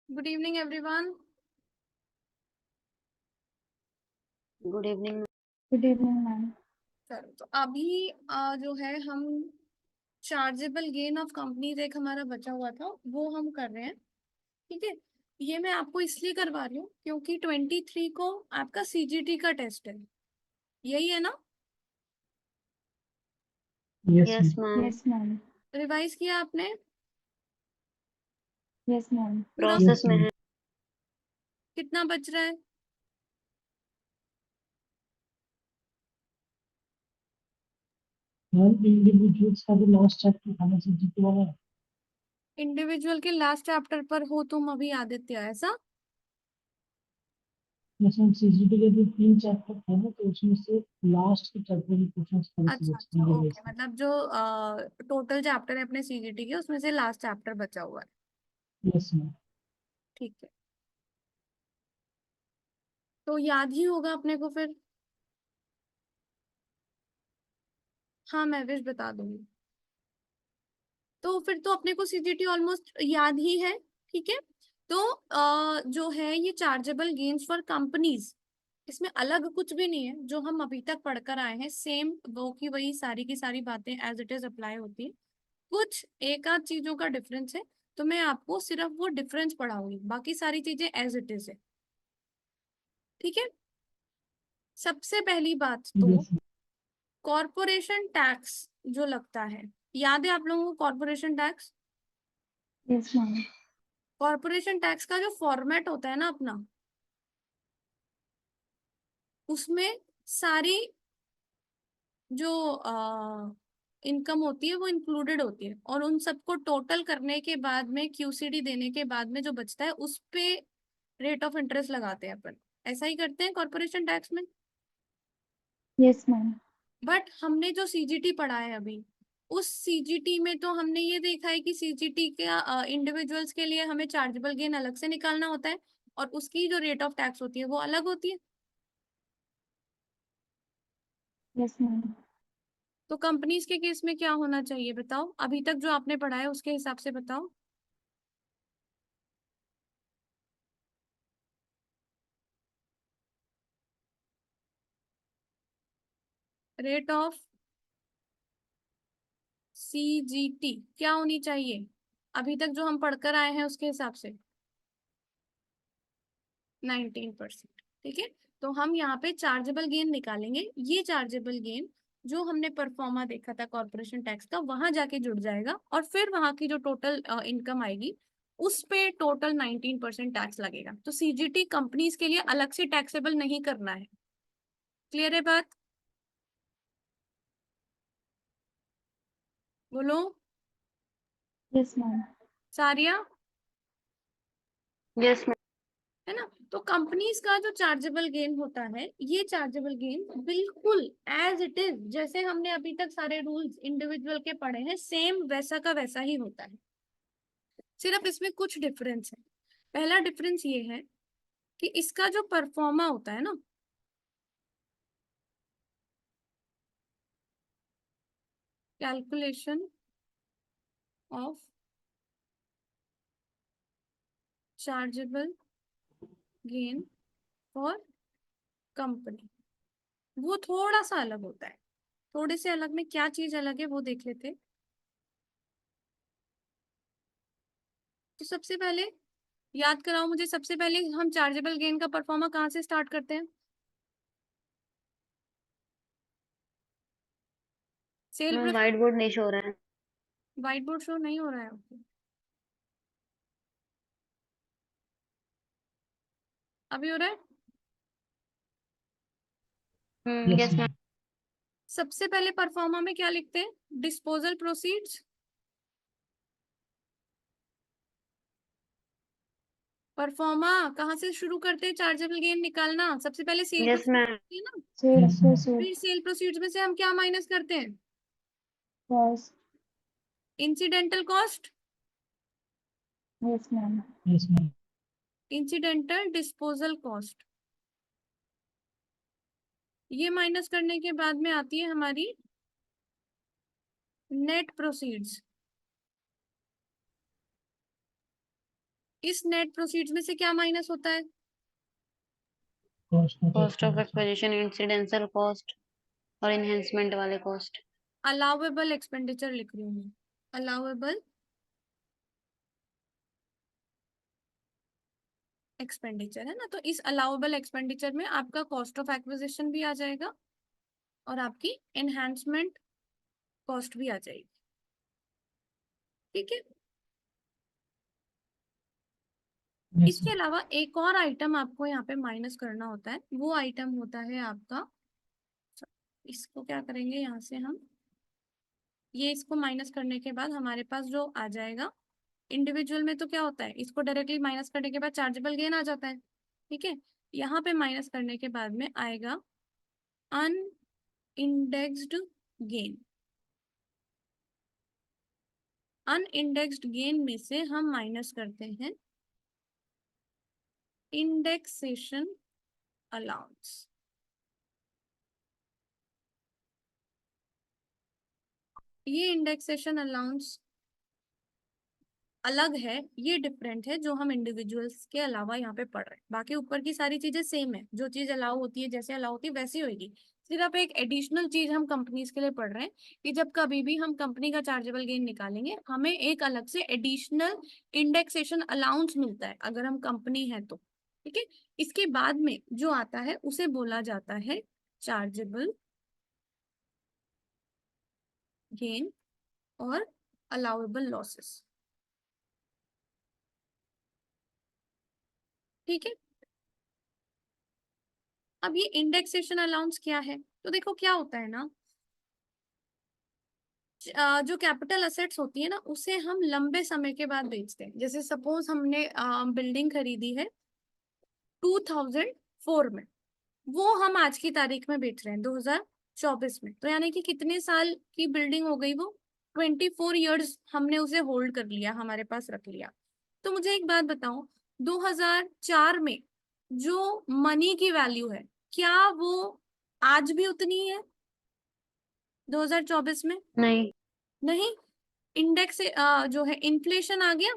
Good evening everyone. Good evening. Good evening ma'am. चलो तो अभी जो है हम चार्जेबल गेन ऑफ कंपनीज एक हमारा बचा हुआ था वो हम कर रहे हैं। ठीक है। ये मैं आपको इसलिए करवा रही हूँ क्योंकि 23 को आपका सीजीटी का टेस्ट है। यही है ना? Yes ma'am. Yes ma'am. Revise किया आपने? Yes ma'am. पूरा प्रोसेस में है। कितना बच रहा है? इंडिविजुअल्स का भी लास्ट चैप्टर था ना सब्जेक्ट वाला। इंडिविजुअल के लास्ट चैप्टर पर हो तुम अभी आदित्य, ऐसा? जैसे सीजीपी के जो 3 चैप्टर थे ना तो उसमें से लास्ट के चैप्टर के क्वेश्चंस थोड़े से अच्छा बचते अच्छा, हैं ओके, मतलब जो टोटल चैप्टर है अपने सीजीटी के उसमें से लास्ट चैप्टर बचा हुआ है। Yes ma'am. ठीक है, तो याद ही होगा अपने को फिर। हाँ, मैं विश बता दूंगी। तो फिर तो अपने को सीजीटी ऑलमोस्ट याद ही है। ठीक है। तो जो है ये चार्जेबल गेन्स फॉर कंपनीज, इसमें अलग कुछ भी नहीं है। जो हम अभी तक पढ़कर आए हैं सेम वो की वही सारी की सारी बातें एज इट इज अप्लाई होती है। कुछ एक आध चीजों का डिफरेंस है, तो मैं आपको सिर्फ वो डिफरेंस पढ़ाऊंगी, बाकी सारी चीजें एज इट इज है। ठीक है। सबसे पहली बात तो यस कॉरपोरेशन टैक्स जो लगता है, याद है आप लोगों को corporation tax? Yes ma'am. Corporation tax का जो फॉर्मेट होता है ना अपना, उसमें सारी जो इनकम होती है वो इंक्लूडेड होती है, और उन सबको टोटल करने के बाद में क्यूसीडी देने के बाद में जो बचता है उस पे रेट ऑफ इंटरेस्ट लगाते हैं अपन। ऐसा ही करते हैं कॉरपोरेशन टैक्स में। Yes ma'am. बट हमने जो सीजीटी पढ़ा है अभी, उस सीजीटी में तो हमने ये देखा है कि सीजीटी के इंडिविजुअल्स के लिए हमें चार्जेबल गेन अलग से निकालना होता है, और उसकी जो रेट ऑफ टैक्स होती है वो अलग होती है। Yes ma'am. तो कंपनीज के केस में क्या होना चाहिए बताओ, अभी तक जो आपने पढ़ा है उसके हिसाब से बताओ। रेट ऑफ सीजीटी क्या होनी चाहिए अभी तक जो हम पढ़कर आए हैं उसके हिसाब से? 19%। ठीक है। तो हम यहाँ पे चार्जेबल गेन निकालेंगे। ये चार्जेबल गेन जो हमने परफॉर्मा देखा था कॉर्पोरेशन टैक्स का, वहां जाके जुड़ जाएगा, और फिर वहां की जो टोटल इनकम आएगी उस पे टोटल 19% टैक्स लगेगा। तो सीजीटी कंपनीज के लिए अलग से टैक्सेबल नहीं करना है। क्लियर है बात? बोलो यस मैम। सारिया। Yes ma'am. है ना? तो कंपनीज का जो चार्जेबल गेन होता है, ये चार्जेबल गेन बिल्कुल एज इट इज जैसे हमने अभी तक सारे रूल्स इंडिविजुअल के पढ़े हैं सेम वैसा का वैसा ही होता है। सिर्फ इसमें कुछ डिफरेंस है। पहला डिफरेंस ये है कि इसका जो परफॉर्मा होता है ना, calculation of chargeable gain for company, वो थोड़ा सा अलग होता है। थोड़े से अलग में क्या चीज अलग है वो देख लेते हैं। तो सबसे पहले याद कराओ मुझे, सबसे पहले हम चार्जेबल गेन का परफॉर्मा कहाँ से स्टार्ट करते हैं? Sale ma'am proceed. Whiteboard नहीं शो हो रहा है। व्हाइट बोर्ड शो नहीं हो रहा है आपको? अभी हो रहा है? Yes yes ma'am. मैम। सबसे पहले परफॉर्मा में क्या लिखते हैं? Disposal proceeds. परफॉर्मा कहाँ से शुरू करते हैं चार्जेबल गेन निकालना? सबसे पहले सेल यस प्रोसीड मैम। है ना? Sale yes ma'am. प्रोसीड। फिर सेल प्रोसीड्स में से हम क्या माइनस करते हैं? Cost. Incidental cost, yes ma'am. Yes ma'am. Incidental disposal cost. ये माइनस करने के बाद में आती है हमारी नेट प्रोसीड्स। इस नेट प्रोसीड्स में से क्या माइनस होता है? Cost of acquisition, incidental cost और इनहेंसमेंट वाले कॉस्ट। अलाउएबल एक्सपेंडिचर लिख रही हूँ मैं, अलाउएबल एक्सपेंडिचर है ना, तो इस अलाउएबल एक्सपेंडिचर में आपका कॉस्ट ऑफ एक्विजिशन भी आ जाएगा और आपकी एनहांसमेंट कॉस्ट भी आ जाएगी। ठीक है, Yes, इसके अलावा एक और आइटम आपको यहाँ पे माइनस करना होता है, वो आइटम होता है आपका, इसको क्या करेंगे यहाँ से हम, ये इसको माइनस करने के बाद हमारे पास जो आ जाएगा, इंडिविजुअल में तो क्या होता है, इसको डायरेक्टली माइनस करने के बाद चार्जेबल गेन आ जाता है। ठीक है, यहाँ पे माइनस करने के बाद में आएगा अनइंडेक्स्ड गेन। अनइंडेक्स्ड गेन में से हम माइनस करते हैं इंडेक्सेशन अलाउंस। ये इंडेक्सेशन अलाउंस अलग है, ये डिफरेंट है, जो हम इंडिविजुअल्स के अलावा यहाँ पे पढ़ रहे हैं। बाकी ऊपर की सारी चीजें सेम है, जो चीज अलाउ होती है, जैसे अलाउ होती है वैसी होगी। सिर्फ एक एडिशनल चीज हम कंपनीज के लिए पढ़ रहे हैं कि जब कभी भी हम कंपनी का चार्जेबल गेन निकालेंगे, हमें एक अलग से एडिशनल इंडेक्सेशन अलाउंस मिलता है अगर हम कंपनी है तो। ठीक है, इसके बाद में जो आता है उसे बोला जाता है चार्जेबल गेन और अलाउएबल लॉसेस। ठीक है, अब ये इंडेक्सेशन अलाउंस क्या है, तो देखो क्या होता है ना, जो कैपिटल असेट्स होती है ना, उसे हम लंबे समय के बाद बेचते हैं। जैसे सपोज हमने बिल्डिंग खरीदी है 2004 में, वो हम आज की तारीख में बेच रहे हैं 2024 में, तो यानी कि कितने साल की बिल्डिंग हो गई वो, 24 ईयर्स हमने उसे होल्ड कर लिया, हमारे पास रख लिया। तो मुझे एक बात बताओ, 2004 में जो मनी की वैल्यू है, क्या वो आज भी उतनी है 2024 में? नहीं। नहीं, इंडेक्स जो है इन्फ्लेशन आ गया।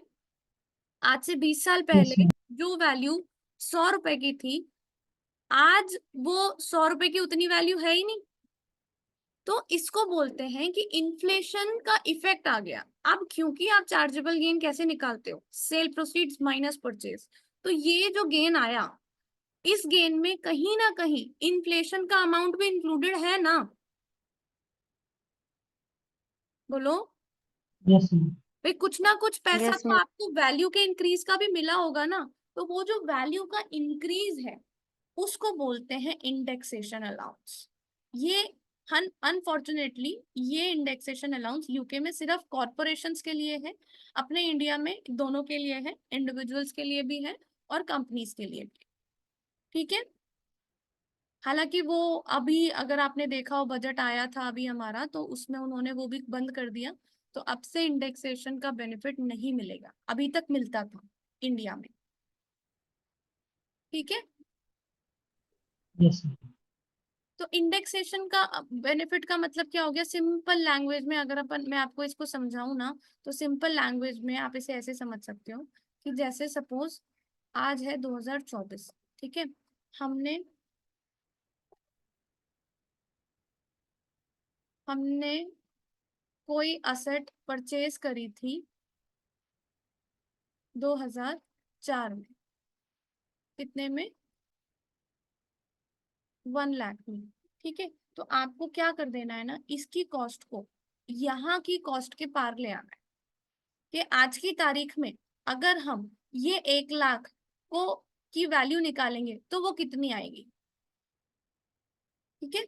आज से 20 साल yes, पहले ma'am. जो वैल्यू 100 रुपए की थी, आज वो 100 रुपए की उतनी वैल्यू है ही नहीं। तो इसको बोलते हैं कि इन्फ्लेशन का इफेक्ट आ गया। अब क्योंकि आप चार्जेबल गेन कैसे निकालते हो, सेल प्रोसीड्स माइनस परचेज, तो ये जो गेन आया, इस गेन में कहीं ना कहीं इन्फ्लेशन का अमाउंट भी इंक्लूडेड है ना, बोलो। Yes, ma'am. भाई कुछ ना कुछ पैसा यस तो मैम। आपको वैल्यू के इंक्रीज का भी मिला होगा ना, तो वो जो वैल्यू का इंक्रीज है उसको बोलते हैं इंडेक्सेशन अलाउंस। ये अनफॉर्चुनेटली ये इंडेक्सेशन अलाउंस यूके में सिर्फ कॉरपोरेशंस के लिए है, अपने इंडिया में दोनों के लिए है, इंडिविजुअल्स के लिए भी है और कंपनीज के लिए भी। ठीक है, हालांकि वो अभी अगर आपने देखा हो, बजट आया था अभी हमारा, तो उसमें उन्होंने वो भी बंद कर दिया, तो अब से इंडेक्सेशन का बेनिफिट नहीं मिलेगा, अभी तक मिलता था इंडिया में। ठीक है, Yes, ma'am. तो इंडेक्सेशन का बेनिफिट का मतलब क्या हो गया, सिंपल लैंग्वेज में अगर मैं आपको इसको समझाऊं ना, तो सिंपल लैंग्वेज में आप इसे ऐसे समझ सकते हो कि जैसे सपोज आज है 2024, ठीक है, हमने हमने कोई असेट परचेज करी थी 2004 में, कितने में, 1 लाख में। ठीक है, तो आपको क्या कर देना है ना, इसकी कॉस्ट को यहाँ की कॉस्ट के पार ले आना है कि आज की तारीख में अगर हम ये 1 लाख को की वैल्यू निकालेंगे तो वो कितनी आएगी। ठीक है,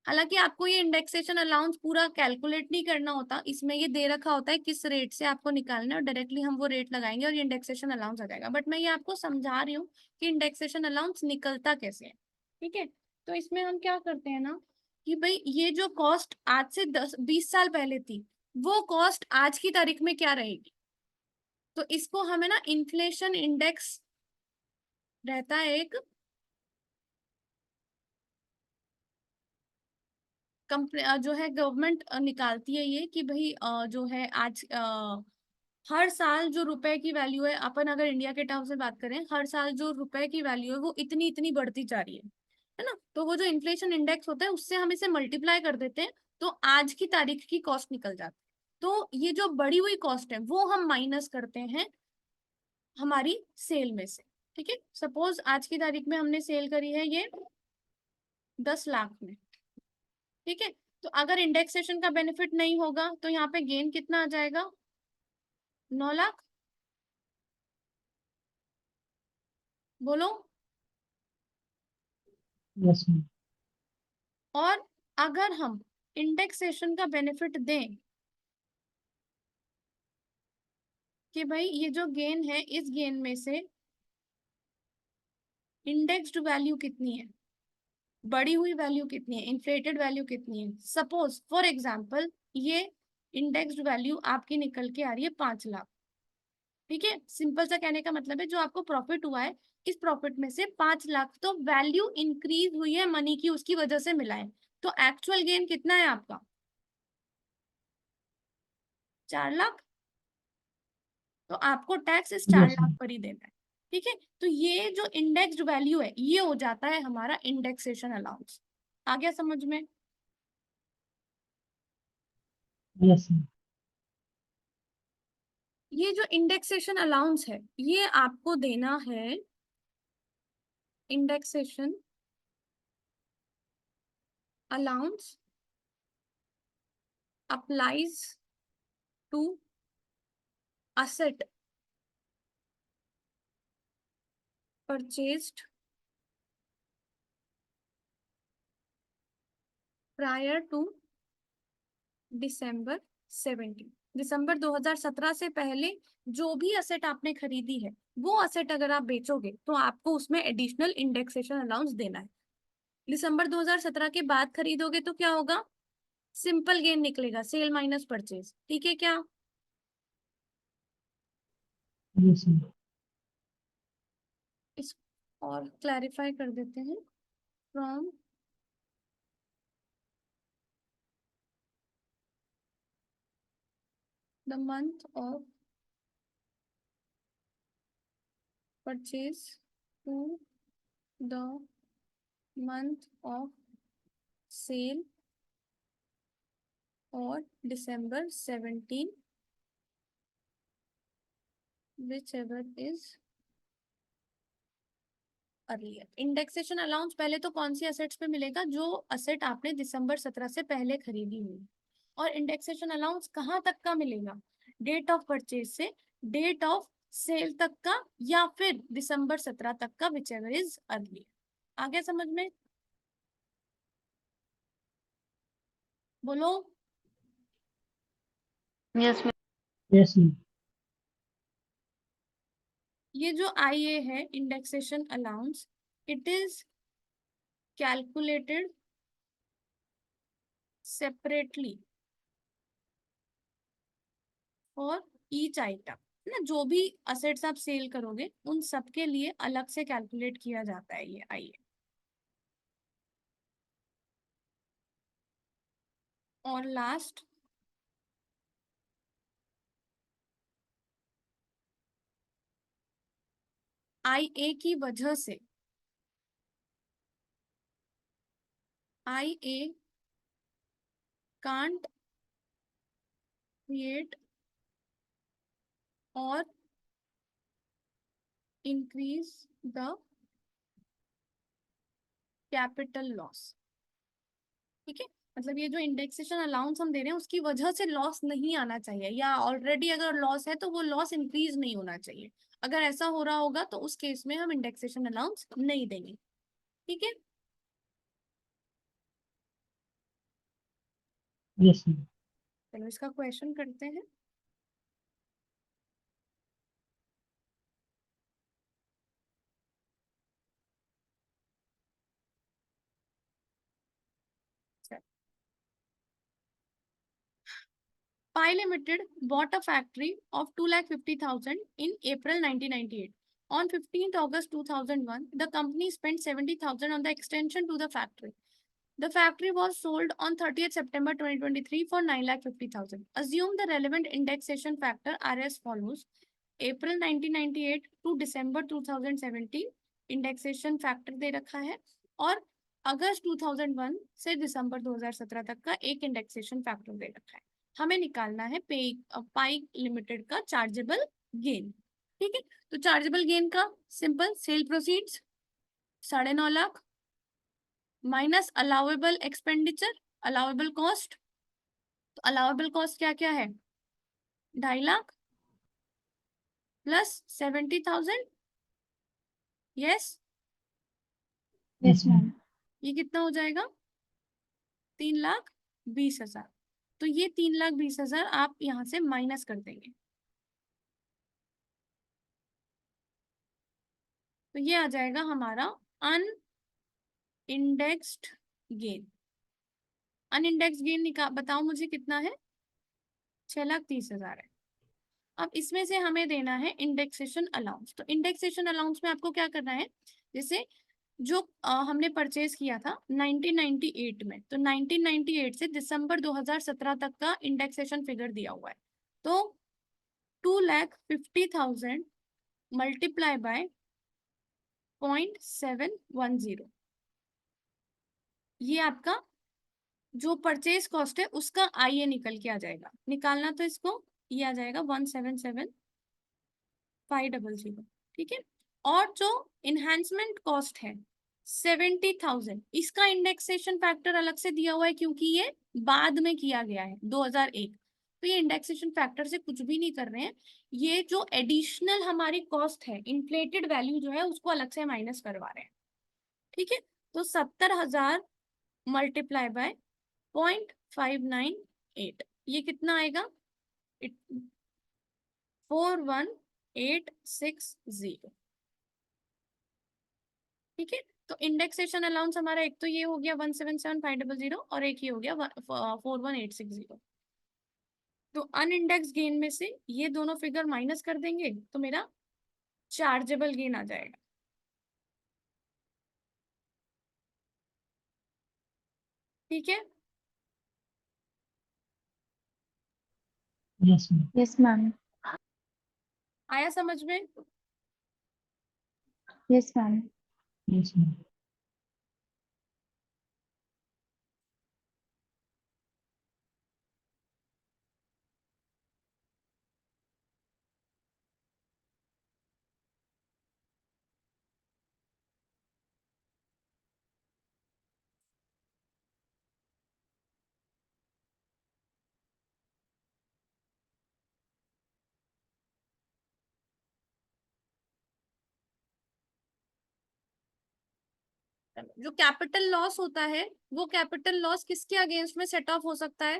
हालांकि आपको ये इंडेक्सेशन अलाउंस पूरा कैलकुलेट नहीं करना होता, इसमें ये दे रखा होता है किस रेट से आपको निकालना है और डायरेक्टली हम वो रेट लगाएंगे और ये इंडेक्सेशन अलाउंस आ जाएगा, बट मैं ये आपको समझा रही हूँ कि इंडेक्सेशन अलाउंस निकलता कैसे है। ठीक है, तो इसमें हम क्या करते हैं ना कि भाई ये जो कॉस्ट आज से 10-20 साल पहले थी, वो कॉस्ट आज की तारीख में क्या रहेगी, तो इसको हमें ना इन्फ्लेशन इंडेक्स रहता है एक, कंपनी जो है गवर्नमेंट निकालती है ये कि भाई जो है आज हर साल जो रुपए की वैल्यू है, अपन अगर इंडिया के टर्म्स में बात करें, हर साल जो रुपए की वैल्यू है वो इतनी इतनी बढ़ती जा रही है ना। तो वो जो इन्फ्लेशन इंडेक्स होता है उससे हम इसे मल्टीप्लाई कर देते हैं, तो आज की तारीख की कॉस्ट निकल जाती है। तो ये जो बढ़ी हुई कॉस्ट है वो हम माइनस करते हैं हमारी सेल में से। ठीक है, सपोज आज की तारीख में हमने सेल करी है ये 10 लाख में। ठीक है, तो अगर इंडेक्सेशन का बेनिफिट नहीं होगा तो यहाँ पे गेन कितना आ जाएगा, 9 लाख। बोलो। Yes ma'am. और अगर हम इंडेक्सेशन का बेनिफिट दें कि भाई ये जो गेन है इस गेन में से इंडेक्स्ड वैल्यू कितनी है, बढ़ी हुई वैल्यू कितनी है, इन्फ्लेटेड वैल्यू कितनी है, सपोज फॉर एग्जांपल ये इंडेक्स्ड वैल्यू आपकी निकल के आ रही है 5 लाख। ठीक है, सिंपल सा कहने का मतलब है जो आपको प्रॉफिट हुआ है इस प्रॉफिट में से 5 लाख तो वैल्यू इंक्रीज हुई है मनी की, उसकी वजह से मिला है। तो एक्चुअल गेन कितना है आपका, 4 लाख। तो आपको टैक्स इस 4 लाख मैम। पर ही देना है। ठीक है, तो ये जो इंडेक्स्ड वैल्यू है ये हो जाता है हमारा इंडेक्सेशन अलाउंस। आ गया समझ में। Yes ma'am. ये जो इंडेक्सेशन अलाउंस है ये आपको देना है, indexation allowance applies to asset purchased prior to December 17। दिसंबर 2017 से पहले जो भी असेट आपने खरीदी है वो असेट अगर आप बेचोगे तो आपको उसमें एडिशनल इंडेक्सेशन अलाउंस देना है। दिसंबर 2017 के बाद खरीदोगे तो क्या होगा, सिंपल गेन निकलेगा, सेल माइनस परचेज। ठीक है क्या। Yes ma'am. इस और क्लैरिफाई कर देते हैं, from the month of purchase to the month of sale और December 17 whichever is earlier। Indexation allowance पहले तो कौन सी असेट्स पे मिलेगा, जो असेट आपने दिसंबर 17 से पहले खरीदी हुई। और इंडेक्सेशन अलाउंस कहाँ तक का मिलेगा, डेट ऑफ परचेज से डेट ऑफ सेल तक का, या फिर दिसंबर 17 तक का, whichever is earlier। आ गया समझ में। बोलो। Yes ma'am. Yes ma'am. ये जो IA है indexation allowance, it is calculated separately for each item, है ना। जो भी असेट्स आप सेल करोगे उन सब के लिए अलग से कैलकुलेट किया जाता है ये IA। और लास्ट, IA की वजह से IA कांट क्रिएट और इंक्रीज द कैपिटल लॉस। ठीक है, मतलब ये जो इंडेक्सेशन अलाउंस हम दे रहे हैं उसकी वजह से लॉस नहीं आना चाहिए, या ऑलरेडी अगर लॉस है तो वो लॉस इंक्रीज नहीं होना चाहिए। अगर ऐसा हो रहा होगा तो उस केस में हम इंडेक्सेशन अलाउंस नहीं देंगे। ठीक है। Yes ma'am. चलो इसका क्वेश्चन करते हैं। Pi Limited bought a factory of 2,50,000 in April 1998. On 15th August 2001, the company spent 70,000 on the extension to the factory. The factory was sold on 30th September 2023 for 9,50,000. Assume the relevant indexation factor are as follows. April 1998 to December 2017 indexation factor दे रखा है, और अगस्त 2001 से दिसंबर 2017 तक का एक indexation factor दे रखा है। हमें निकालना है पाई लिमिटेड का चार्जेबल गेन। ठीक है, तो चार्जेबल गेन का simple, sale proceeds 9.5 lakh minus allowable expenditure, allowable cost, तो अलाउेबल कॉस्ट क्या क्या है, 2.5 lakh plus 70,000, yes, Yes, ma'am. ये कितना हो जाएगा, 3,20,000। तो ये 3,20,000 आप यहां से माइनस कर देंगे, तो ये आ जाएगा हमारा अनइंडेक्स्ड गेन। अनइंडेक्स्ड गेन बताओ मुझे कितना है, 6,30,000 है। अब इसमें से हमें देना है इंडेक्सेशन अलाउंस। तो इंडेक्सेशन अलाउंस में आपको क्या करना है, जैसे जो हमने परचेज किया था 1998 में, तो 1998 से दिसंबर 2017 तक का इंडेक्सेशन फिगर दिया हुआ है, तो 2,50,000 मल्टीप्लाई बाय 0.710, ये आपका जो परचेज कॉस्ट है उसका आईए निकल के आ जाएगा। निकालना तो इसको, ये आ जाएगा 177,500। ठीक है, और जो इनहेंसमेंट कॉस्ट है 70,000, इसका इंडेक्सेशन फैक्टर अलग से दिया हुआ है क्योंकि ये बाद में किया गया है 2001, तो ये इंडेक्सेशन फैक्टर से कुछ भी नहीं कर रहे हैं, ये जो एडिशनल हमारी कॉस्ट है, इन्फ्लेटेड वैल्यू जो है उसको अलग से माइनस करवा रहे हैं। ठीक है, तो 70,000 मल्टीप्लाई बाय 0.598, ये कितना आएगा, 41,860। ठीक है, तो इंडेक्सेशन अलाउंस हमारा एक तो ये हो गया 177,500 और एक ये हो गया 41,860। तो अनइंडेक्स गेन में से ये दोनों फिगर माइनस कर देंगे तो मेरा चार्जेबल गेन आ जाएगा। ठीक है, Yes, ma'am. Yes, ma'am. आया समझ में? Yes, ma'am. Yes, ma'am. जो कैपिटल लॉस होता है वो कैपिटल लॉस किसके अगेंस्ट में सेट ऑफ हो सकता है,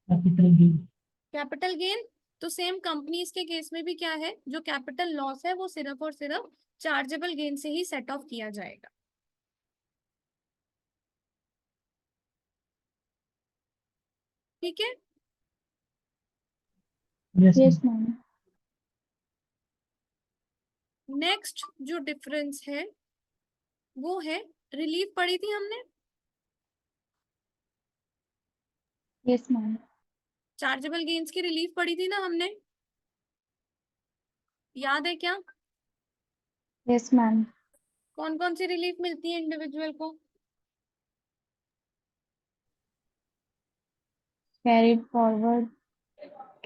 Capital gain. Capital gain. तो सेम कंपनीज के केस में भी क्या है, जो कैपिटल लॉस है वो सिर्फ और सिर्फ चार्जेबल गेन से ही सेट ऑफ किया जाएगा। ठीक है, Yes, Yes, ma'am. ma'am. Next जो डिफरेंस है वो है, रिलीफ पढ़ी थी हमने, Yes, ma'am. चार्जेबल गेन्स की रिलीफ पढ़ी थी ना हमने, याद है क्या? Yes, ma'am. कौन कौन सी रिलीफ मिलती है इंडिविजुअल को? Carried forward,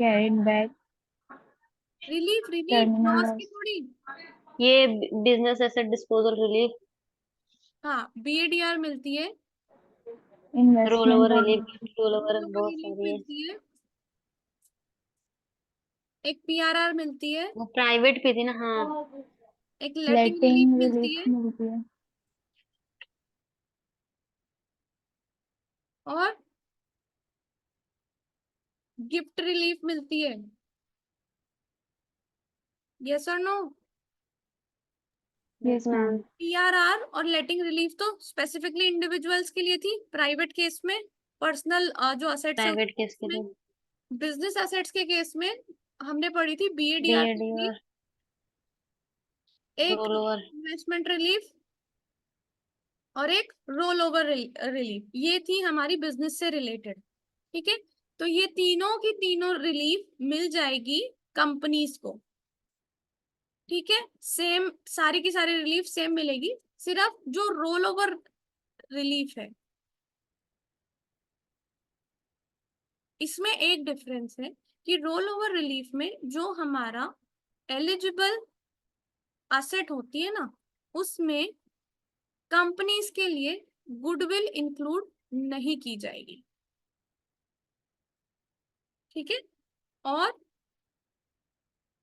carried back, relief relief terminal loss loss. की थोड़ी। ये बिजनेस एसेट डिस्पोजल रिलीफ, हाँ, बीएडीआर मिलती है, roll Investment over on relief, roll over बहुत रिलीफ सारी है। मिलती है, एक पीआरआर मिलती है, वो प्राइवेट पे थी ना, हाँ। एक लेटिंग letting रिलीफ मिलती relief है, मिलती है. और गिफ्ट रिलीफ मिलती है। यस और नो? Yes, ma'am. पीआरआर और लेटिंग रिलीफ तो स्पेसिफिकली इंडिविजुअल्स के लिए थी, प्राइवेट केस में पर्सनल जो असेट्स है प्राइवेट केस के उसमें, लिए बिजनेस एसेट्स के केस में हमने पढ़ी थी बीएडीआर की बीएडीआर, एक रोल ओवर, इन्वेस्टमेंट रिलीफ और एक रोल ओवर रिलीफ। ये थी हमारी बिजनेस से रिलेटेड। ठीक है, तो ये तीनों की तीनों रिलीफ मिल जाएगी कंपनीज को। ठीक है, सेम सारी की सारी रिलीफ सेम मिलेगी, सिर्फ जो रोल ओवर रिलीफ है इसमें एक डिफरेंस है कि रोल ओवर रिलीफ में जो हमारा एलिजिबल असेट होती है ना, उसमें कंपनीज के लिए गुडविल इंक्लूड नहीं की जाएगी। ठीक है, और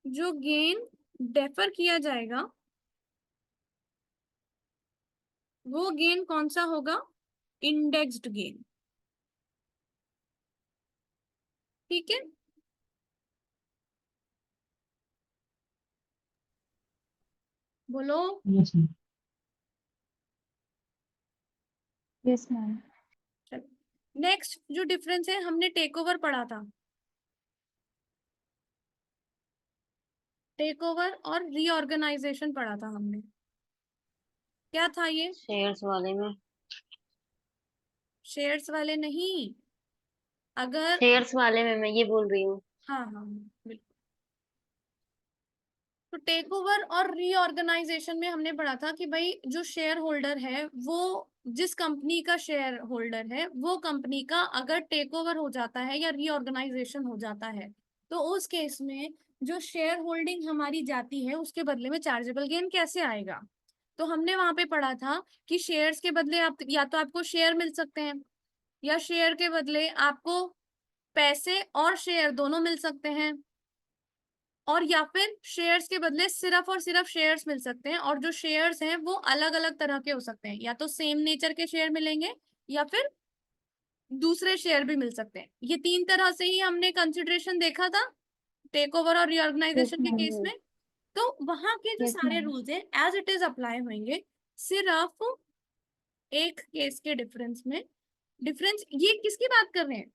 जो गेन डेफर किया जाएगा वो गेन कौन सा होगा? Indexed gain. ठीक है, बोलो। Yes ma'am. Yes, ma'am. Next जो डिफरेंस है, हमने टेक ओवर पढ़ा था। टेक ओवर और रीऑर्गेनाइजेशन पढ़ा था हमने। क्या था ये? शेयर्स वाले में, शेयर्स वाले नहीं, अगर शेयर्स वाले में मैं ये बोल रही हूँ। हाँ हाँ बिल्कुल। तो टेक ओवर और रीऑर्गेनाइजेशन में हमने पढ़ा था कि भाई जो शेयर होल्डर है वो जिस कंपनी का शेयर होल्डर है वो कंपनी का अगर टेक ओवर हो जाता है या रीऑर्गेनाइजेशन हो जाता है तो उस केस में जो शेयर होल्डिंग हमारी जाती है उसके बदले में चार्जेबल गेन कैसे आएगा। तो हमने वहां पे पढ़ा था कि शेयर्स के बदले आप या तो आपको शेयर मिल सकते हैं या शेयर के बदले आपको पैसे और शेयर दोनों मिल सकते हैं, और या फिर शेयर्स के बदले सिर्फ और सिर्फ शेयर्स मिल सकते हैं। और जो शेयर्स हैं वो अलग अलग तरह के हो सकते हैं, या तो सेम नेचर के शेयर मिलेंगे या फिर दूसरे शेयर भी मिल सकते हैं। ये तीन तरह से ही हमने कंसिडरेशन देखा था टेक ओवर और Yes, रीऑर्गेनाइजेशन के ma'am. केस में। तो वहां के जो Yes, सारे ma'am. रूल्स हैं एज इट इज अप्लाई होंगे, सिर्फ एक केस के डिफरेंस में। डिफरेंस ये किसकी बात कर रहे हैं?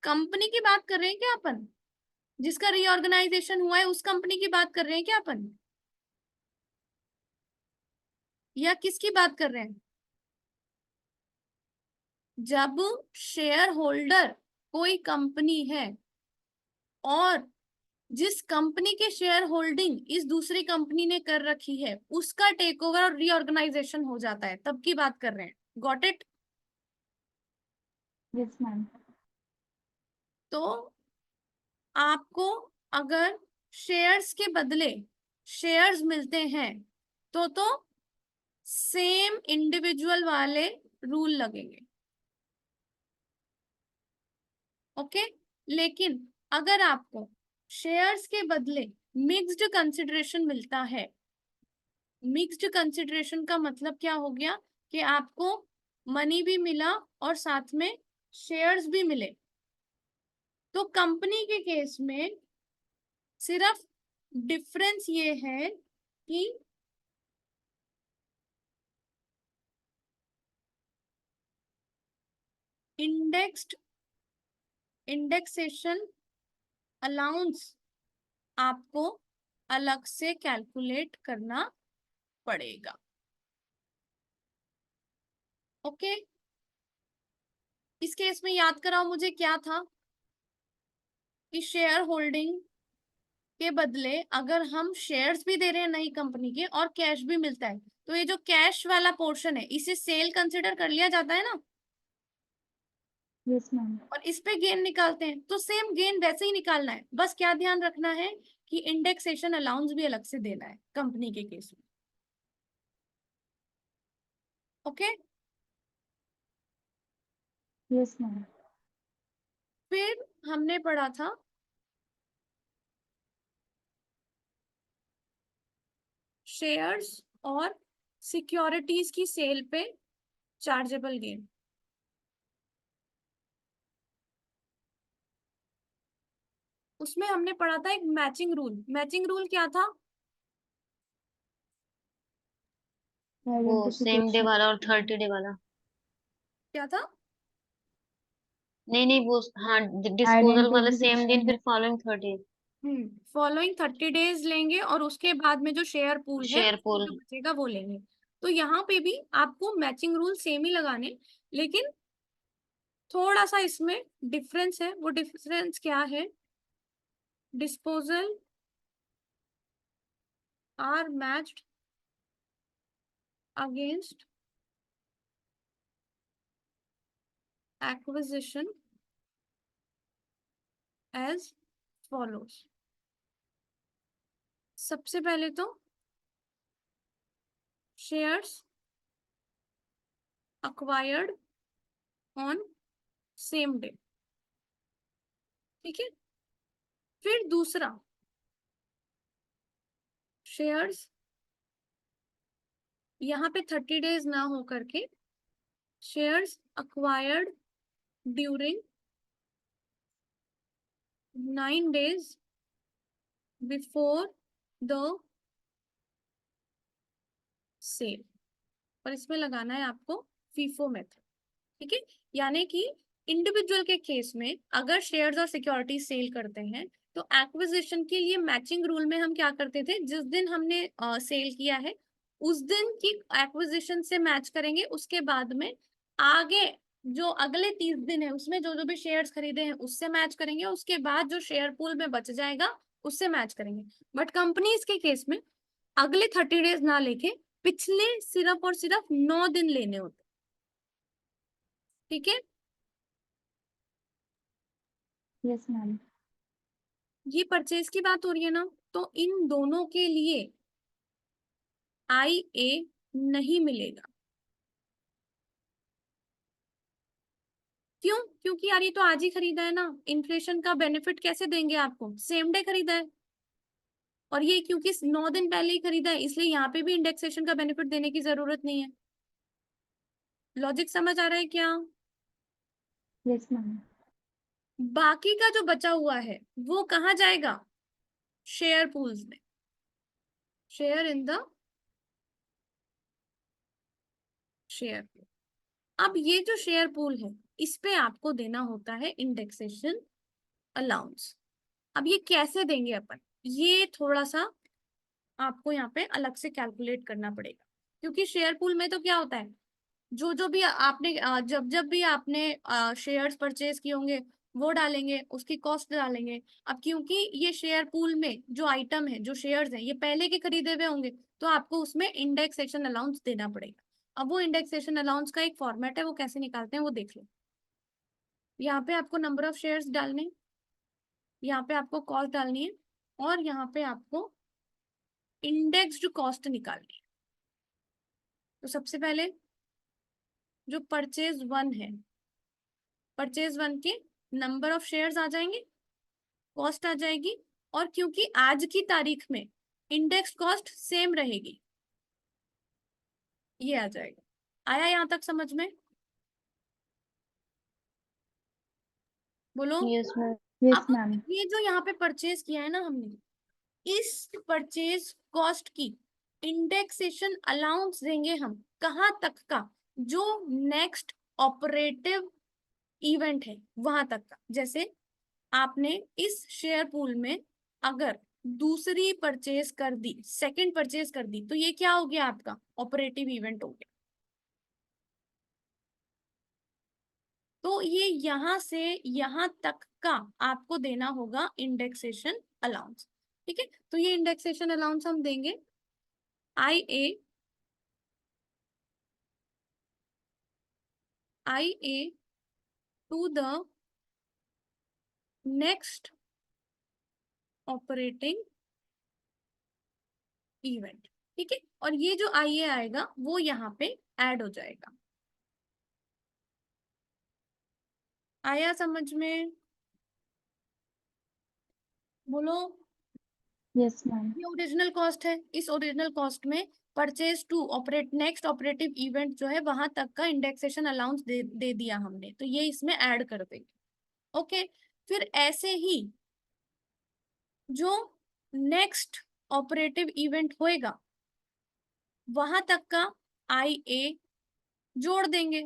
कंपनी की बात कर रहे हैं क्या अपन? जिसका रीऑर्गेनाइजेशन हुआ है उस कंपनी की बात कर रहे हैं क्या अपन, या किसकी बात कर रहे हैं? जब शेयर होल्डर कोई कंपनी है और जिस कंपनी के शेयर होल्डिंग इस दूसरी कंपनी ने कर रखी है उसका टेक ओवर और रीऑर्गेनाइजेशन हो जाता है, तब की बात कर रहे हैं। Got it? Yes, ma'am. तो आपको अगर शेयर्स के बदले शेयर्स मिलते हैं तो सेम इंडिविजुअल वाले रूल लगेंगे। ओके, लेकिन अगर आपको शेयर्स के बदले मिक्स्ड कंसिडरेशन मिलता है, मिक्स्ड कंसिडरेशन का मतलब क्या हो गया कि आपको मनी भी मिला और साथ में शेयर्स भी मिले, तो कंपनी के केस में सिर्फ डिफरेंस ये है कि इंडेक्सेशन अलाउंस आपको अलग से कैलकुलेट करना पड़ेगा। ओके, इस केस में याद कराओ मुझे क्या था कि शेयर होल्डिंग के बदले अगर हम शेयर्स भी दे रहे हैं नई कंपनी के और कैश भी मिलता है तो ये जो कैश वाला पोर्शन है इसे सेल कंसिडर कर लिया जाता है ना, Yes, ma'am. और इस पे गेन निकालते हैं। तो सेम गेन वैसे ही निकालना है, बस क्या ध्यान रखना है कि इंडेक्सेशन अलाउंस भी अलग से देना है कंपनी के केस में। Okay, Yes, ma'am. फिर हमने पढ़ा था शेयर्स और सिक्योरिटीज की सेल पे चार्जेबल गेन। उसमें हमने पढ़ा था एक मैचिंग रूल। मैचिंग रूल क्या था? वो सेम डे Identification. वाला और 30 डे वाला। क्या था? नहीं नहीं वो, हाँ, डिस्पोजल वाला सेम दिन Identification. फिर फॉलोइंग 30। फॉलोइंग 30 डेज लेंगे और उसके बाद में जो शेयर पूल है शेयर उसमें पूल। जो बचेगा वो लेंगे। तो यहाँ पे भी आपको मैचिंग रूल सेम ही लगाने, लेकिन थोड़ा सा इसमें डिफरेंस है। वो डिफरेंस क्या है? Disposal are matched against acquisition as follows. सबसे पहले तो shares acquired on same day, ठीक है। फिर दूसरा, शेयर्स यहाँ पे 30 डेज ना हो करके shares acquired during 9 days before the sale, और इसमें लगाना है आपको फीफो मेथड, ठीक है। यानी कि इंडिविजुअल के केस में अगर शेयर्स और सिक्योरिटी सेल करते हैं तो एक्विजिशन के लिए मैचिंग रूल में हम क्या करते थे, जिस दिन हमने सेल किया है उस दिन की एक्विजिशन से मैच करेंगे, उसके बाद में आगे जो अगले 30 दिन है उसमें जो जो भी शेयर्स खरीदे हैं उससे मैच करेंगे, उसके बाद जो शेयर पूल में बच जाएगा उससे मैच करेंगे। बट कंपनीज के केस में अगले 30 डेज ना लेके पिछले सिर्फ और सिर्फ 9 दिन लेने होते, ठीक है। Yes, ma'am. ये परचेज की बात हो रही है ना, तो इन दोनों के लिए IA नहीं मिलेगा। क्यों? क्योंकि यार ये तो आज ही खरीदा है ना, इन्फ्लेशन का बेनिफिट कैसे देंगे आपको? सेम डे खरीदा है, और ये क्योंकि 9 दिन पहले ही खरीदा है इसलिए यहाँ पे भी इंडेक्सेशन का बेनिफिट देने की जरूरत नहीं है। लॉजिक समझ आ रहा है क्या? Yes, ma'am. बाकी का जो बचा हुआ है वो कहाँ जाएगा? शेयर पूल्स में, share in the share pool. अब ये जो शेयर पूल है इस पे आपको देना होता है इंडेक्सेशन अलाउंस। अब ये कैसे देंगे अपन, ये थोड़ा सा आपको यहाँ पे अलग से कैलकुलेट करना पड़ेगा, क्योंकि शेयर पूल में तो क्या होता है, जो जो भी आपने जब जब भी आपने शेयर्स परचेज किए होंगे वो डालेंगे, उसकी कॉस्ट डालेंगे। अब क्योंकि ये शेयर पूल में जो आइटम है, जो शेयर्स हैं, ये पहले के खरीदे हुए होंगे, तो आपको उसमें इंडेक्सेशन अलाउंस देना पड़ेगा। अब वो इंडेक्सेशन अलाउंस का एक फॉर्मेट है, वो कैसे निकालते हैं वो देख लो। यहाँ पे आपको नंबर ऑफ शेयर्स डालने, यहाँ पे आपको कॉस्ट डालनी है, और यहाँ पे आपको इंडेक्स्ड कॉस्ट निकालनी है। तो सबसे पहले जो परचेज 1 है, परचेज 1 के नंबर ऑफ शेयर्स आ जाएंगे, कॉस्ट आ जाएगी, और क्योंकि आज की तारीख में इंडेक्स कॉस्ट सेम रहेगी, ये आ जाएगा। आया यहां तक समझ में? बोलो। Yes ma'am. Yes, अब ma'am. ये जो यहाँ पे परचेज किया है ना हमने, इस परचेज कॉस्ट की इंडेक्सेशन अलाउंस देंगे हम कहाँ तक का? जो नेक्स्ट ऑपरेटिव इवेंट है वहां तक का। जैसे आपने इस शेयर पूल में अगर दूसरी परचेज कर दी, सेकंड परचेज कर दी, तो ये क्या हो गया? आपका ऑपरेटिव इवेंट हो गया। तो ये यहां से यहां तक का आपको देना होगा इंडेक्सेशन अलाउंस, ठीक है। तो ये इंडेक्सेशन अलाउंस हम देंगे IA to the next operating event, ठीक है। और ये जो IA आएगा वो यहाँ पे ऐड हो जाएगा। आया समझ में? बोलो। Yes, ma'am. ये ओरिजिनल कॉस्ट है, इस ओरिजिनल कॉस्ट में purchase to operate next operative event जो है वहां तक का इंडेक्सेशन अलाउंस दे दिया हमने, तो ये इसमें ऐड कर देंगे। ओके। फिर ऐसे ही जो नेक्स्ट ऑपरेटिव इवेंट होएगा वहां तक का IA जोड़ देंगे।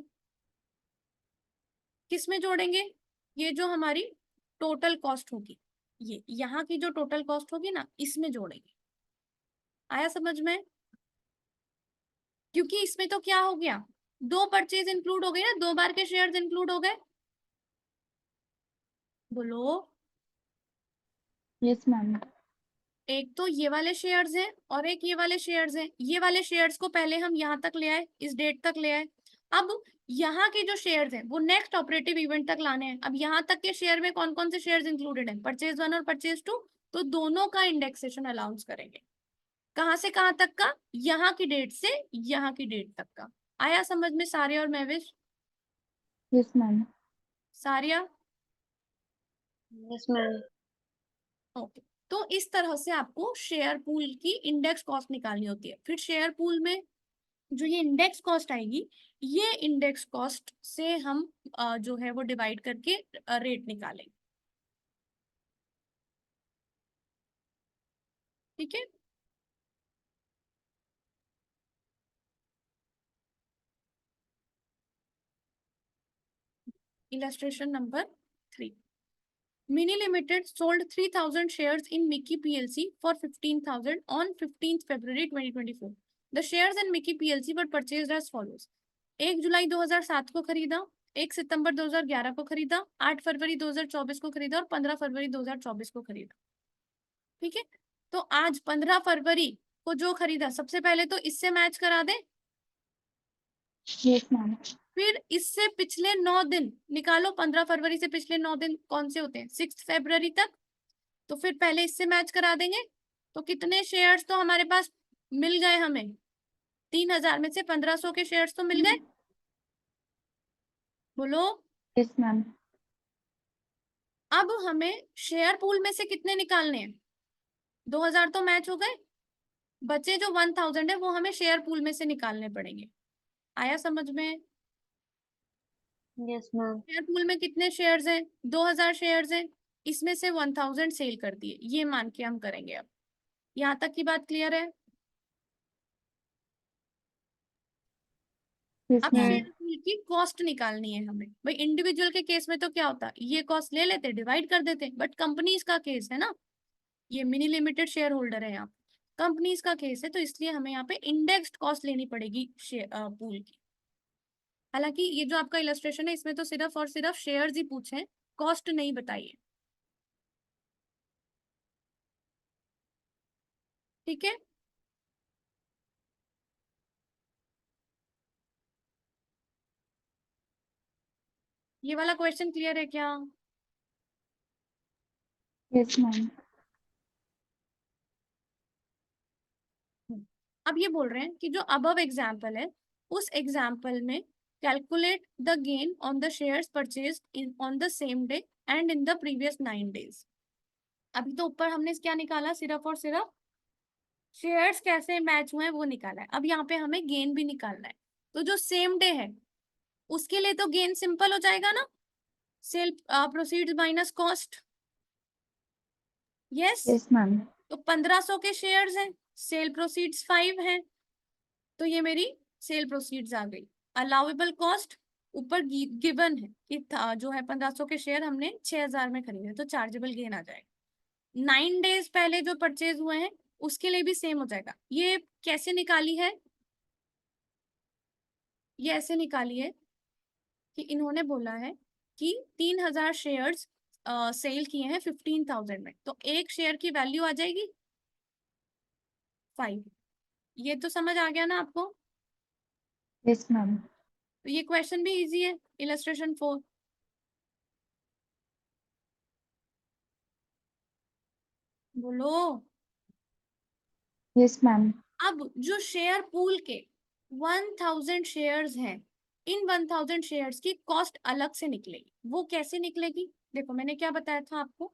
किस में जोड़ेंगे? ये जो हमारी टोटल कॉस्ट होगी, ये यहाँ की जो टोटल कॉस्ट होगी ना, इसमें जोड़ेंगे। आया समझ में? क्योंकि इसमें तो क्या हो गया, 2 परचेज इंक्लूड हो गए ना, 2 बार के शेयर्स इंक्लूड हो गए। बोलो। Yes, ma'am. एक तो ये वाले शेयर्स हैं और एक ये वाले शेयर्स हैं। ये वाले शेयर्स को पहले हम यहाँ तक ले आए, इस डेट तक ले आए। अब यहाँ के जो शेयर्स हैं वो नेक्स्ट ऑपरेटिव इवेंट तक लाने हैं। अब यहाँ तक के शेयर में कौन कौन से शेयर्स इंक्लूडेड हैं, परचेज 1 और परचेज 2, तो दोनों का इंडेक्सेशन अलाउंस करेंगे। कहाँ से कहाँ तक का, यहाँ की डेट से यहाँ की डेट तक का। आया समझ में सारिया और महविश? Yes, ma'am. सारिया? Yes ma'am. ओके। तो इस तरह से आपको शेयर पूल की इंडेक्स कॉस्ट निकालनी होती है। फिर शेयर पूल में जो ये इंडेक्स कॉस्ट आएगी, ये इंडेक्स कॉस्ट से हम जो है वो डिवाइड करके रेट निकालेंगे। ठीक है। Illustration number 3। Mini Limited sold 3,000 shares in Mickey PLC for 15,000 on 15th February 2024. The shares in Mickey PLC were purchased as follows. 1 जुलाई 2007 को खरीदा, 1 सितंबर 2011 को खरीदा, 8 फरवरी 2024 को खरीदा और 15 फरवरी 2024 को खरीदा। ठीक है। तो आज 15 फरवरी को जो खरीदा, सबसे पहले तो इससे मैच करा दे। Yes, ma'am. फिर इससे पिछले 9 दिन निकालो। 15 फरवरी से पिछले 9 दिन कौन से होते हैं, 6 फरवरी तक। तो फिर पहले इससे मैच करा देंगे। तो कितने शेयर्स तो हमारे पास मिल गए हमें, 3,000 में से 1,500 के शेयर्स तो मिल गए। बोलो। Yes, ma'am. अब हमें शेयर पूल में से कितने निकालने हैं, 2,000 तो मैच हो गए, बचे जो 1,000 है वो हमें शेयर पूल में से निकालने पड़ेंगे। आया समझ में? Yes ma'am. शेयर पूल में कितने शेयर्स हैं, 2,000 शेयर्स हैं, इसमें से 1,000 सेल कर दिए, ये मान के हम करेंगे। अब यहाँ तक की बात क्लियर है? Yes, अब ma'am. शेयर पूल की कॉस्ट निकालनी है हमें। भाई इंडिविजुअल के केस में तो क्या होता, ये कॉस्ट ले लेते, डिवाइड कर देते, बट कंपनीज का केस है ना, ये मिनी लिमिटेड शेयर होल्डर है, यहाँ कंपनीज का केस है, तो इसलिए हमें यहाँ पे इंडेक्स्ड कॉस्ट लेनी पड़ेगी पूल की। हालांकि ये जो आपका इलस्ट्रेशन है इसमें तो सिर्फ और सिर्फ शेयर्स ही पूछे हैं, कॉस्ट नहीं बताइए। ठीक है। ये वाला क्वेश्चन क्लियर है क्या? Yes, ma'am. अब ये बोल रहे हैं कि जो अबव एग्जाम्पल है, उस एग्जाम्पल में calculate the gain on the shares purchase in on the same day and in the previous 9 days. अभी तो ऊपर हमने क्या निकाला, सिर्फ और सिर्फ शेयर्स कैसे मैच हुए हैं वो निकाला है। अब यहाँ पे हमें गेन भी निकालना है। तो जो सेम डे है उसके लिए तो गेन सिंपल हो जाएगा ना, sale proceeds minus cost. Yes. Yes, ma'am. तो 1,500 के शेयर्स हैं, सेल प्रोसीड्स 5 हैं, तो ये मेरी सेल प्रोसीड्स आ गई। अलाउेबल कॉस्ट ऊपर गिवन है कि जो है 1,500 के शेयर हमने 6,000 में खरीदे, तो चार्जेबल गेन आ जाएगा। 9 डेज पहले जो परचेज हुए हैं उसके लिए भी सेम हो जाएगा। ये कैसे निकाली है, ये ऐसे निकाली है कि इन्होंने बोला है कि 3,000 शेयर्स सेल किए हैं 15,000 में, तो एक शेयर की वैल्यू आ जाएगी 5। ये तो समझ आ गया ना आपको? Yes, ma'am. तो ये क्वेश्चन भी इजी है, इलस्ट्रेशन 4। बोलो। Yes, ma'am. अब जो शेयर पूल के 1,000 शेयर्स हैं, इन 1,000 शेयर्स की कॉस्ट अलग से निकलेगी। वो कैसे निकलेगी, देखो मैंने क्या बताया था आपको,